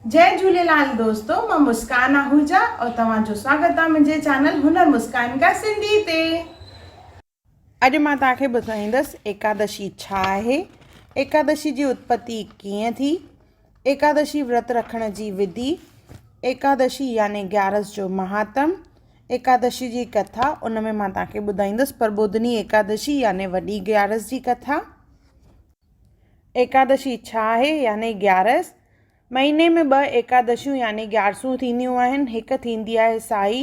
जय झूलेलाल दोस्तों, मां मुस्कान आहूजा और तव्हांजो स्वागत आहे मुंहिंजे चैनल हुनर मुस्कान का सिंधी ते। अॼु मां तव्हांखे ॿुधाईंदसि एकादशी छा आहे, एकादशी जी उत्पत्ति कीअं थी, एकादशी व्रत रखण जी विधि, एकादशी यानी ग्यारस जो महात्म, एकादशी जी कथा उन में मां तव्हांखे ॿुधाईंदसि प्रबोधनी एकादशी यानी वॾी ग्यारस जी कथा। एकादशी छा आहे यानी ग्यारस। महीने में 2 एकादशियूं यानी ग्यारसूं थींदियूं आहिनि। हिकु थींदी आहे साई,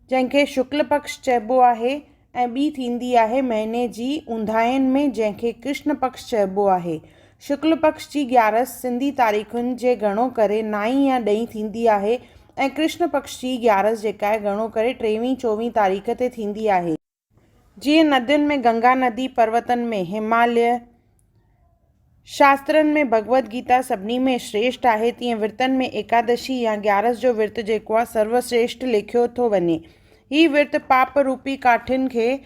जंहिंखे शुक्ल पक्ष चइबो आहे, ऐं ॿी थींदी आहे महीने जी ऊंदाहिनि में, जंहिंखे कृष्ण पक्ष चइबो आहे। शुक्ल पक्ष जी ग्यारस सिंधी तारीख़ुनि जे घणो करे 9 या 10 थींदी आहे, ऐं कृष्ण पक्ष जी ग्यारस जेका आहे घणो करे 23-24 तारीख़ ते थींदी आहे। जीअं नदियुनि में गंगा नदी, पर्वतनि में हिमालय, शास्त्रनि में भगवत गीता सभिनी में श्रेष्ठ आहे, तीअं विर्तनि में एकादशी या ग्यारस जो विर्त जेको आहे सर्वश्रेष्ठ लिखियो थो वञे। हीउ विर्त पाप रूपी काठियुनि खे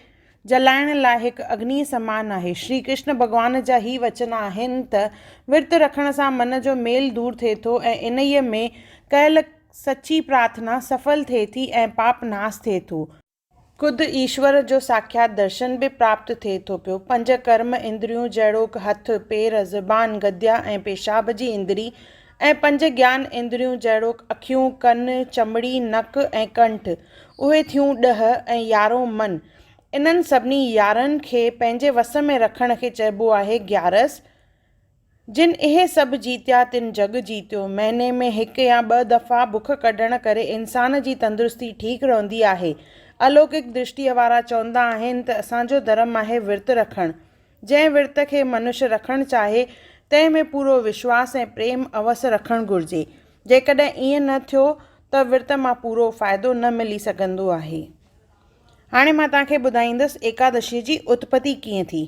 जलाइण लाइ हिकु अग्नि समान आहे। श्री कृष्ण भॻवान जा ही वचन आहिनि त विर्त रखण सां मन जो मेल दूर थिए थो ऐं इन्हीअ में कयल सची प्रार्थना सफल थिए थी ऐं पाप नाश थिए थो। खुद ईश्वर जो साक्षात दर्शन भी प्राप्त थिए थो पियो। 5 कर्म इंद्रियूं जहिड़ोक हथ, पेर, ज़बान, गद्या ऐं पेशाब जी इंद्री, ऐं 5 ज्ञान इंद्रियूं जहिड़ोक अखियूं, कन, चमड़ी, नक ऐं कंठ, उहे थियूं 10 ऐं 11 मन। इन्हनि सभिनी 11 खे पंहिंजे वस में रखण खे चइबो आहे ग्यारस। जिन इहे सभु जीतिया तिन जग जीतियो। महीने में 1 या 2 दफ़ा बुख कढण करे इंसान जी तंदुरुस्ती ठीक रहंदी आहे। अलौकिक दृष्टिअ वारा चवंदा आहिनि त असांजो धर्म आहे विर्त रखणु। जंहिं विर्त खे मनुष्य रखणु चाहे तंहिं में पूरो विश्वास ऐं प्रेम अवश्य रखणु घुरिजे। जेकॾहिं ईअं न थियो त विर्त मां पूरो फ़ाइदो न मिली सघंदो आहे। हाणे मां तव्हांखे ॿुधाईंदसि एकादशी जी उत्पत्ति कीअं थी।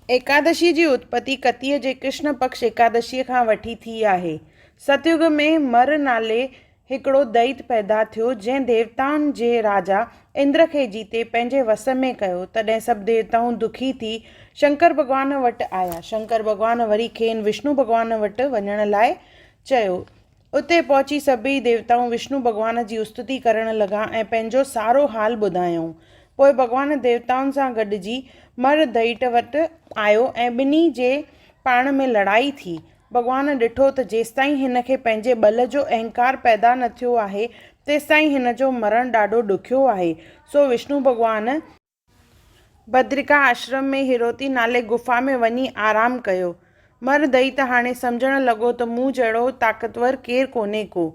एकादशी जी उत्पत्ति कतीअ जे कृष्ण पक्ष एकादशीअ खां वठी थी आहे। सतयुग में मर नाले हिकिड़ो दैत पैदा थियो, जंहिं देवताउनि जे राजा इंद्र खे जीते पंहिंजे वस में कयो। तॾहिं सभु देवताऊं दुखी थी शंकर भॻवान वटि आया। शंकर भॻवान वरी खेनि विष्णु भॻवान वटि वञण लाइ चयो। उते पहुची सभई देवताऊं विष्णु भॻवान जी स्तुति करण लॻा ऐं पंहिंजो सारो हाल ॿुधायूं। पोइ भॻवान देवताउनि सां गॾिजी मर दैत वटि आयो ऐं ॿिन्ही जे पाण में लड़ाई थी। भॻवान ॾिठो त जेसिताईं हिन खे पंहिंजे बल जो अहंकार पैदा न थियो आहे तेसिताईं हिन जो मरण ॾाढो ॾुखियो आहे। सो विष्णु भॻवान बद्रिका आश्रम में हिरोती नाले गुफ़ा में वञी आराम कयो। मर दैत हाणे सम्झण लॻो त मूं जहिड़ो ताक़तवर केरु कोन्हे को।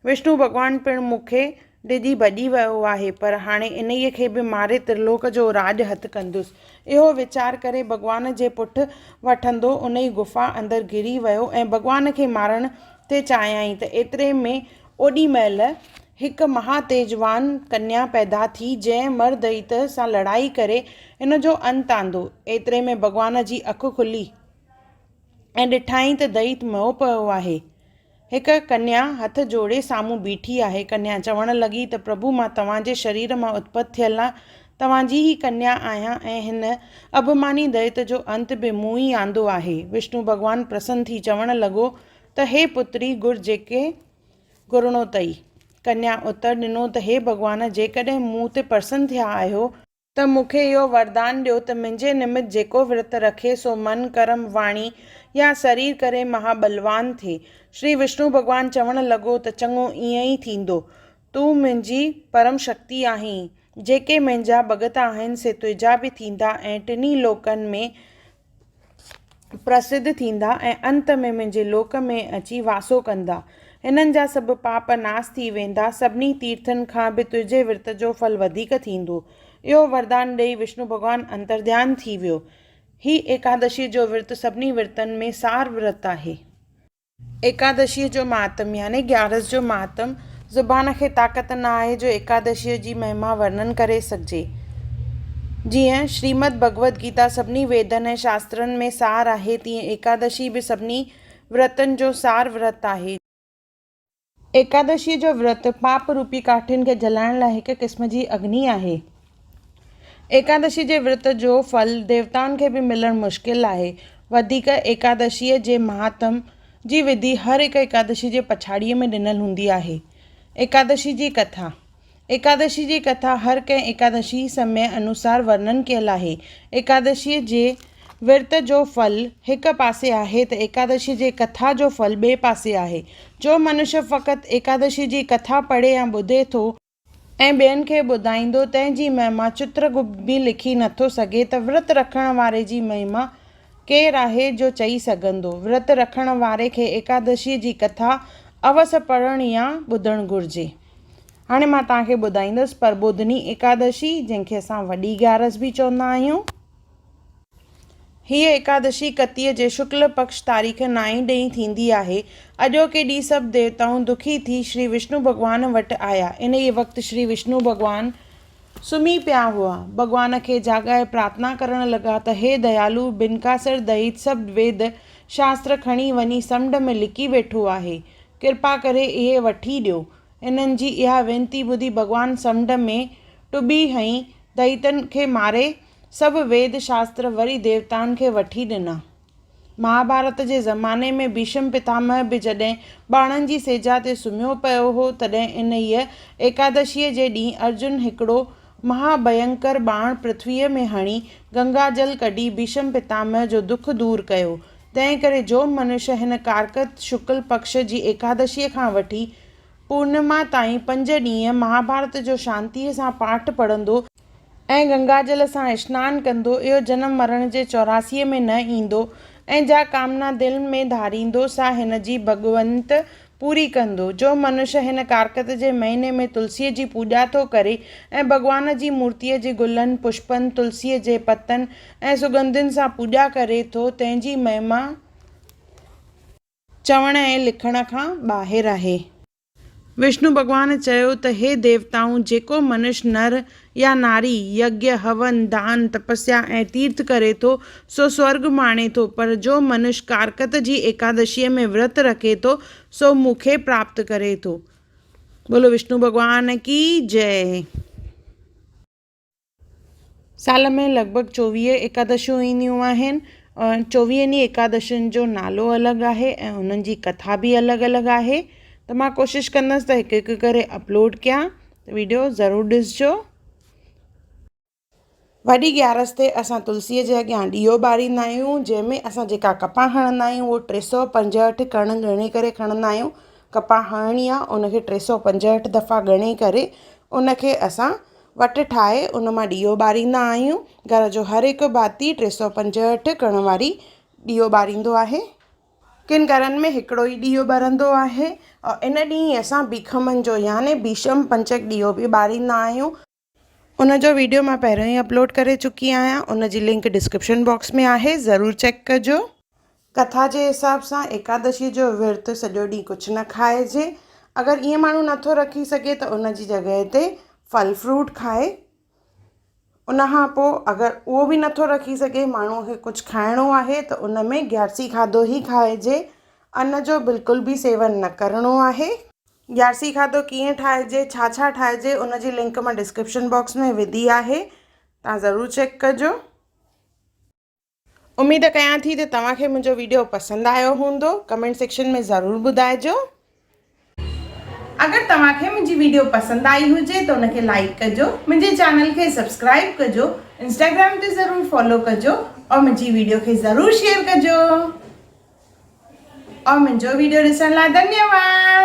विष्णु भॻवान पिणु मूंखे ॾिजी भॼी वियो आहे, पर हाणे इन्हीअ खे बि मारे त्रिलोक जो राज हथ कंदुसि। इहो वीचार करे भॻवान जे पुठि वठंदो उन ई गुफ़ा अंदरि घिरी वियो ऐं भॻवान खे मारण ते चाहियाई त एतिरे में ओॾी महिल हिकु महातेजवान कन्या पैदा थी, जंहिं मर दैत सां लड़ाई करे इन जो अंत आंदो। एतिरे में भॻवान जी अखि खुली ऐं ॾिठाई त दैत मओ पियो आहे। हिकु कन्या हथ जोड़े साम्हूं बीठी आहे। कन्या चवण लॻी त प्रभु, मां तव्हांजे शरीर मां उत्पत थियल आहे, तव्हांजी ही कन्या आहियां ऐं हिन अभिमानी दैत जो अंत बि मूं ई आंदो आहे। विष्णु भॻवान प्रसन्न थी चवण लॻो त हे पुत्री, गुर जेके घुरणो अथई। कन्या उत्तर ॾिनो त हे भॻवान, जेकॾहिं मूं ते प्रसन्न थिया आहियो त मूंखे इहो वरदान ॾियो त मुंहिंजे निमित्त जेको विर्त रखे सो मन, कर्म, वाणी या शरीर करे महाबलवान थिए। श्री विष्णु भॻवान चवण लॻो त चङो, ईअं ई थींदो। तूं मुंहिंजी परम शक्ति आहीं। जेके मुंहिंजा भॻत आहिनि से तुंहिंजा बि थींदा ऐं टिनी लोकनि में प्रसिद्ध थींदा ऐं अंत में मुंहिंजे लोक में अची वासो कंदा। हिननि जा सभु पाप नाश थी वेंदा। सभिनी तीर्थनि खां बि तुंहिंजे विर्त जो फल वधीक थींदो। इहो वरदान ॾेई विष्णु भॻवान अंतर्ध्यान थी वियो। ही एकादशी जो विर्त सभिनी विर्तनि में सार विर्त आहे। एकादशीअ जो महात्म यानी ग्यारस जो महात्म। ज़ुबान खे ताक़त न आहे जो एकादशीअ जी महिमा वर्णन करे सघिजे। जीअं श्रीमद भगवत गीता सभिनी वेदनि ऐं शास्त्रनि में सार आहे, तीअं एकादशी बि सभिनी व्रतनि जो सार व्रत आहे। एकादशीअ जो व्रत पाप रूपी काठियुनि खे जलाइण लाइ हिकु क़िस्म जी अग्नि आहे। एकादशी जे विर्त जो फल देवताउनि खे बि मिलणु मुश्किल आहे। वधीक एकादशीअ जे महात्म जी विधि हर हिकु एकादशी जे पछाड़ीअ में ॾिनल हूंदी आहे। एकादशी जी कथा। एकादशी जी कथा हर कंहिं एकादशी समय अनुसार वर्णन कयल आहे। एकादशीअ जे विर्त जो फल हिकु पासे आहे त एकादशी जे कथा जो फल ॿिए पासे आहे। जो मनुष्य फ़क़ति एकादशी जी कथा पढ़े या ॿुधे थो ऐं ॿियनि खे ॿुधाईंदो, तंहिंजी महिमा चित्रगुप्त बि लिखी नथो सघे त विर्त रखण वारे जी महिमा केरु आहे जो चई सघंदो। विर्त रखण वारे खे एकादशीअ जी कथा अवश्य पढ़णु या ॿुधणु घुरिजे। हाणे मां तव्हांखे ॿुधाईंदसि प्रबोधिनी एकादशी, जंहिंखे असां वॾी ग्यारस बि चवंदा आहियूं। हीअ एकादशी कतीअ जे शुक्ल पक्ष तारीख़ 9 ॾींहुं थींदी आहे। अॼोके ॾींहुं सभु देवताऊं दुखी थी श्री विष्णु भॻवान वटि आया। इन ई वक़्तु श्री विष्णु भॻवान सुम्ही पिया हुआ। भॻवान खे जाॻाए प्रार्थना करणु लॻा त हे दयालु, बिनकासिर दईत सभु वेद शास्त्र खणी वञी समुंड में लिकी वेठो आहे। कृपा करे इहे वठी ॾियो। इन्हनि जी इहा वेनती ॿुधी भॻवान समुंड में टुॿी हई दैतनि खे मारे सभु वेद शास्त्र वरी देवताउनि खे वठी ॾिना। महाभारत जे ज़माने में भीष्म पितामह बि जॾहिं ॿाणनि जी सेजा ते सुम्हियो पियो हो, तॾहिं इन ई एकादशीअ जे ॾींहुं अर्जुन हिकिड़ो महाभयंकर बाण पृथ्वीअ में हणी गंगा जल कढी भीष्म पितामह जो दुख दूर कयो। तंहिं करे जो मनुष्य हिन कारकत शुक्ल पक्ष जी एकादशीअ खां वठी पूर्णिमा ताईं 5 ॾींहं महाभारत जो शांतीअ सां पाठ पढ़ंदो ऐं गंगा जल सां स्नानु कंदो, इहो जनम मरण जे 84 में न ईंदो ऐं जा कामना दिलि में धारींदो सा हिन जी भॻवंत पूरी कंदो। जो मनुष्य हिन कारकत जे महीने में तुलसीअ जी पूॼा थो करे ऐं भॻवान जी मूर्तीअ जे गुलनि, पुष्पनि, तुलसीअ जे पतनि ऐं सुगंधियुनि सां पूॼा करे थो, तंहिंजी महिमा चवण ऐं लिखण खां ॿाहिरि आहे। विष्णु भॻवान चयो त हे देवताऊं, जेको मनुष्य नर या नारी यज्ञ, हवन, दान, तपस्या ऐं तीर्थ करे थो सो स्वर्ग माणे थो, पर जो मनुष्य कारकत जी एकादशीअ में व्रत रखे थो सो मूंखे प्राप्त करे थो। बोलो विष्णु भॻवान की जय। साल में लॻभॻि 24 एकादशियूं ईंदियूं आहिनि और 24 एकादशियुनि जो नालो अलॻि आहे ऐं उन्हनि जी कथा बि अलॻि अलॻि आहे। त मां कोशिशि कंदसि त हिकु हिकु करे अपलोड कयां, त वीडियो ज़रूरु ॾिसिजो। वॾी ग्यारस ते असां तुलसीअ जे अॻियां ॾीओ ॿारींदा आहियूं, जंहिंमें असां जेका कपा हणंदा आहियूं उहो 365 कण ॻणे करे खणंदा आहियूं। कपा हणणी आहे उनखे 365 दफ़ा ॻणे करे उनखे असां वटि ठाहे उन मां ॾीओ ॿारींदा आहियूं। घर जो हर हिकु भाती 365 कण वारी ॾीओ ॿारींदो आहे। किन घरनि में हिकिड़ो ई ॾीओ ॿरंदो आहे और इन ॾींहुं असां भीखमनि जो याने भीष्म पंचक ॾीओ बि ॿारींदा आहियूं। उन जो वीडियो मां पहिरियों ई अपलोड करे चुकी आहियां, उन जी लिंक डिस्क्रिप्शन बॉक्स में आहे, ज़रूरु चेक कजो। कथा जे हिसाब सां एकादशी जो विर्त सॼो ॾींहुं कुझु न खाइजे। अगरि ईअं माण्हू नथो रखी सघे त उन जी जॻह ते फल फ्रूट खाए। उनखां पोइ अगरि उहो बि नथो रखी सघे, माण्हूअ खे कुझु खाइणो आहे त उन में ग्यारसी खाधो ई खाइजे। अन्न जो बिल्कुलु बि सेवन न करिणो आहे। ग्यारसी खाधो कीअं ठाहिजे, छा ठाहिजे, उन जी लिंक मां डिस्क्रिप्शन बॉक्स में विधी आहे, तव्हां ज़रूरु चेक कजो। उमेद कयां थी त तव्हांखे मुंहिंजो वीडियो पसंदि आयो हूंदो। कमेंट सेक्शन में ज़रूरु ॿुधाइजो। अगरि तव्हांखे मुंहिंजी वीडियो पसंदि आई हुजे त उनखे लाइक कजो, मुंहिंजे चैनल खे सब्सक्राइब कजो, इंस्टाग्राम ते ज़रूरु फॉलो कजो और मुंहिंजी वीडियो खे ज़रूरु शेयर कजो। और मुंहिंजो वीडियो ॾिसण लाइ धन्यवाद।